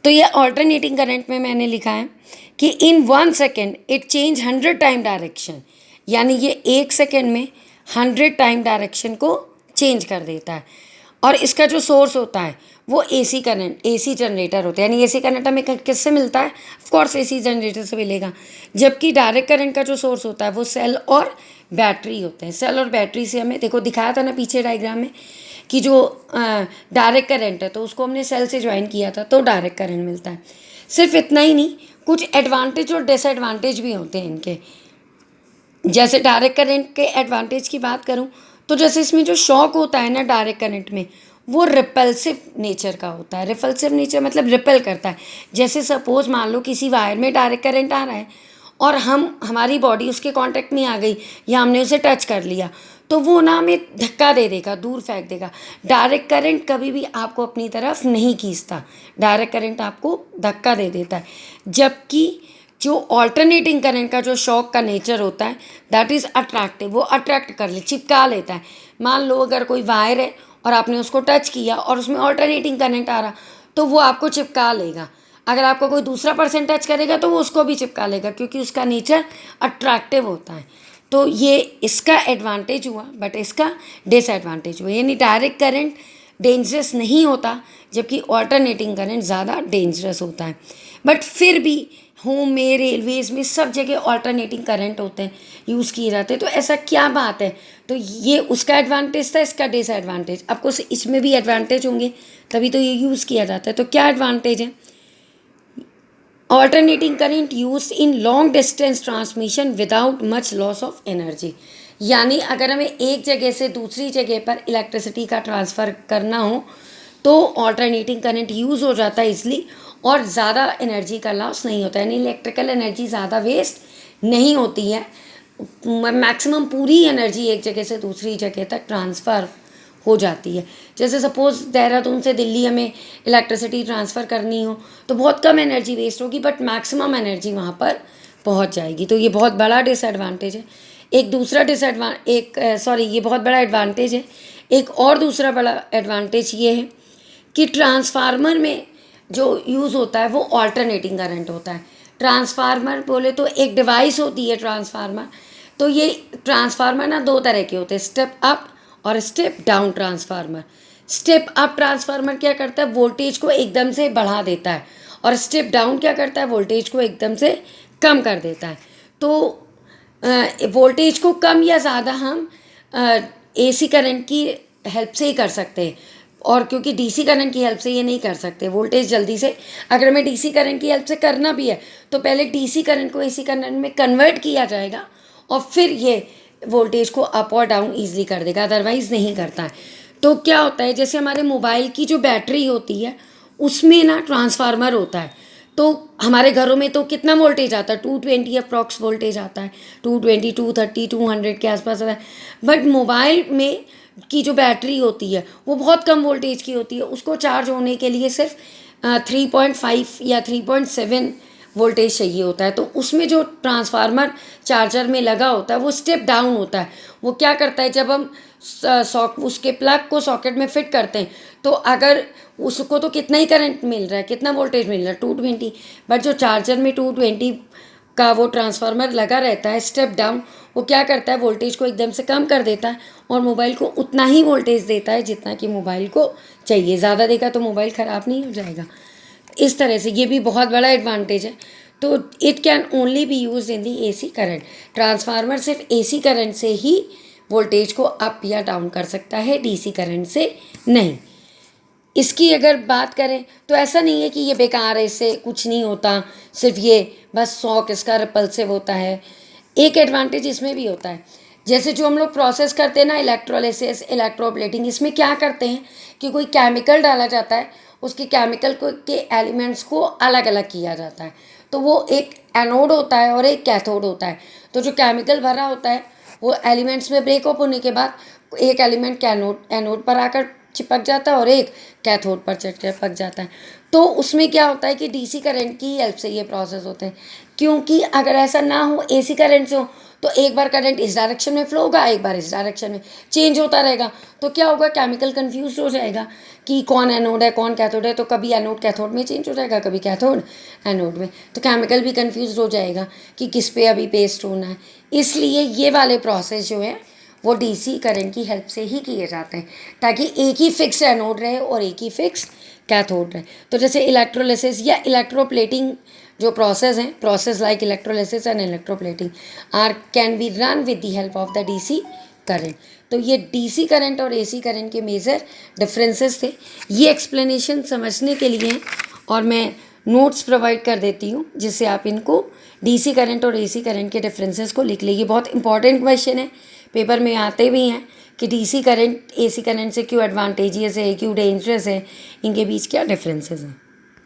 तो ये alternating current में मैंने लिखा है कि इन 1 second it change 100 time direction, यानी ये 1 सेकेंड में 100 टाइम डायरेक्शन को चेंज कर देता है। और इसका जो सोर्स होता है वो एसी करंट, एसी जनरेटर होता है, यानी एसी करंट हमें किससे मिलता है? ऑफ कोर्स एसी जनरेटर से मिलेगा। जबकि डायरेक्ट करंट का जो सोर्स होता है वो सेल और बैटरी होते हैं। सेल और बैटरी से हमें, देखो दिखाया था ना पीछे डायग्राम में, कि जो डायरेक्ट करंट है तो उसको हमने सेल से ज्वाइन किया था तो डायरेक्ट करंट मिलता है। सिर्फ इतना ही नहीं, कुछ एडवांटेज और डिसएडवांटेज भी होते हैं इनके। जैसे डायरेक्ट करंट के एडवांटेज की बात करूं तो जैसे इसमें जो शॉक होता है ना डायरेक्ट करंट में, वो रिपल्सिव नेचर का होता है। रिपल्सिव नेचर मतलब रिपेल करता है। जैसे सपोज मान लो किसी वायर में डायरेक्ट करंट आ रहा है और हमारी बॉडी उसके कांटेक्ट में आ गई या हमने उसे टच कर लिया, तो वो ना हमें धक्का दे देगा, दूर फेंक देगा। डायरेक्ट करंट कभी भी आपको अपनी तरफ नहीं खींचता, डायरेक्ट करंट आपको धक्का दे देता है। जबकि जो ऑल्टरनेटिंग करंट का जो शॉक का नेचर होता है दैट इज़ अट्रैक्टिव, वो अट्रैक्ट कर ले, चिपका लेता है। मान लो अगर कोई वायर है और आपने उसको टच किया और उसमें ऑल्टरनेटिंग करंट आ रहा, तो वो आपको चिपका लेगा। अगर आपको कोई दूसरा पर्सन टच करेगा तो वो उसको भी चिपका लेगा, क्योंकि उसका नेचर अट्रैक्टिव होता है। तो ये इसका एडवांटेज हुआ, बट इसका डिसएडवांटेज हुआ, यानी डायरेक्ट करंट डेंजरस नहीं होता जबकि ऑल्टरनेटिंग करंट ज़्यादा डेंजरस होता है। बट फिर भी होम में, रेलवेज़ में, सब जगह ऑल्टरनेटिंग करंट होते हैं, यूज़ किए जाते हैं। तो ऐसा क्या बात है? तो ये उसका एडवांटेज था, इसका डिसएडवांटेज। आपको इसमें भी एडवांटेज होंगे तभी तो ये यूज़ किया जाता है। तो क्या एडवांटेज है? Alternating current use in long distance transmission without much loss of energy, यानी अगर हमें एक जगह से दूसरी जगह पर इलेक्ट्रिसिटी का ट्रांसफ़र करना हो तो ऑल्टरनेटिंग करंट यूज़ हो जाता है इसलिए, और ज़्यादा एनर्जी का लॉस नहीं होता है, यानी इलेक्ट्रिकल एनर्जी ज़्यादा वेस्ट नहीं होती है। मैक्सिमम पूरी एनर्जी एक जगह से दूसरी जगह तक ट्रांसफ़र हो जाती है। जैसे सपोज़ देहरादून से दिल्ली हमें इलेक्ट्रिसिटी ट्रांसफ़र करनी हो तो बहुत कम एनर्जी वेस्ट होगी, बट मैक्सिमम एनर्जी वहाँ पर पहुँच जाएगी। तो ये बहुत बड़ा डिसएडवांटेज है। एक दूसरा ये बहुत बड़ा एडवांटेज है। एक और दूसरा बड़ा एडवांटेज ये है कि ट्रांसफार्मर में जो यूज़ होता है वो ऑल्टरनेटिंग करंट होता है। ट्रांसफार्मर बोले तो एक डिवाइस होती है ट्रांसफार्मर। तो ये ट्रांसफार्मर ना दो तरह के होते हैं, स्टेप अप और step down transformer. Step up transformer क्या करता है? वोल्टेज को एकदम से बढ़ा देता है, और स्टेप डाउन क्या करता है? वोल्टेज को एकदम से कम कर देता है। तो वोल्टेज को कम या ज़्यादा हम एसी करंट की हेल्प से ही कर सकते हैं, और क्योंकि डीसी करंट की हेल्प से ये नहीं कर सकते वोल्टेज जल्दी से। अगर हमें डीसी करंट की हेल्प से करना भी है तो पहले डीसी करंट को एसी करंट में कन्वर्ट किया जाएगा और फिर ये वोल्टेज को अप और डाउन ईजिली कर देगा, अदरवाइज़ नहीं करता है। तो क्या होता है, जैसे हमारे मोबाइल की जो बैटरी होती है उसमें ना ट्रांसफार्मर होता है। तो हमारे घरों में तो कितना वोल्टेज आता है? 220 अप्रॉक्स वोल्टेज आता है, 220, 230, 200 के आसपास आता है। बट मोबाइल में की जो बैटरी होती है वो बहुत कम वोल्टेज की होती है, उसको चार्ज होने के लिए सिर्फ 3.5 या 3.7 वोल्टेज चाहिए होता है। तो उसमें जो ट्रांसफार्मर चार्जर में लगा होता है वो स्टेप डाउन होता है। वो क्या करता है, जब हम उसके प्लग को सॉकेट में फिट करते हैं तो अगर उसको तो कितना ही करंट मिल रहा है, कितना वोल्टेज मिल रहा है? 220। बट जो चार्जर में 220 का वो ट्रांसफार्मर लगा रहता है स्टेप डाउन, वो क्या करता है? वोल्टेज को एकदम से कम कर देता है और मोबाइल को उतना ही वोल्टेज देता है जितना कि मोबाइल को चाहिए। ज़्यादा देगा तो मोबाइल ख़राब नहीं हो जाएगा। इस तरह से ये भी बहुत बड़ा एडवांटेज है। तो it can only B use in the AC current. Transformer सिर्फ एसी करंट से ही वोल्टेज को अप या डाउन कर सकता है, डीसी करंट से नहीं। इसकी अगर बात करें तो ऐसा नहीं है कि ये बेकार है, इससे कुछ नहीं होता, सिर्फ ये बस शॉक इसका रिपल्सिव होता है। एक एडवांटेज इसमें भी होता है, जैसे जो हम लोग प्रोसेस करते हैं ना, इलेक्ट्रोलिसिस, इलेक्ट्रोप्लेटिंग, इसमें क्या करते हैं कि कोई केमिकल डाला जाता है, उसके केमिकल को के एलिमेंट्स को अलग अलग किया जाता है। तो वो एक एनोड होता है और एक कैथोड होता है। तो जो केमिकल भरा होता है वो एलिमेंट्स में ब्रेकअप होने के बाद एक एलिमेंट कैनोड एनोड पर आकर चिपक जाता है और एक कैथोड पर चिपक जाता है। तो उसमें क्या होता है कि डीसी करंट की हेल्प से ये प्रोसेस होते हैं, क्योंकि अगर ऐसा ना हो, एसी करंट से हो, तो एक बार करंट इस डायरेक्शन में फ्लो होगा, एक बार इस डायरेक्शन में, चेंज होता रहेगा। तो क्या होगा, केमिकल कंफ्यूज हो जाएगा कि कौन एनोड है कौन कैथोड है। तो कभी एनोड कैथोड में चेंज हो जाएगा, कभी कैथोड एनोड में, तो केमिकल भी कंफ्यूज हो जाएगा कि किस पे अभी पेस्ट होना है। इसलिए ये वाले प्रोसेस जो है वो डीसी करंट की हेल्प से ही किए जाते हैं, ताकि एक ही फिक्स एनोड रहे और एक ही फिक्स कैथोड रहे। तो जैसे इलेक्ट्रोलिसिस या इलेक्ट्रोप्लेटिंग जो प्रोसेस है, process like electrolysis and electroplating are can be run with the help of the DC current. तो ये डीसी करंट और एसी करंट के मेजर डिफरेंसेस थे। ये एक्सप्लेनेशन समझने के लिए और मैं नोट्स प्रोवाइड कर देती हूँ, जिससे आप इनको डीसी करंट और एसी करंट के डिफरेंसेस को लिख लीजिए। बहुत इंपॉर्टेंट क्वेश्चन है, पेपर में आते भी हैं कि डीसी करंट एसी करंट से क्यों एडवांटेजियस है, क्यों डेंजरस है, इनके बीच क्या डिफरेंसेस हैं।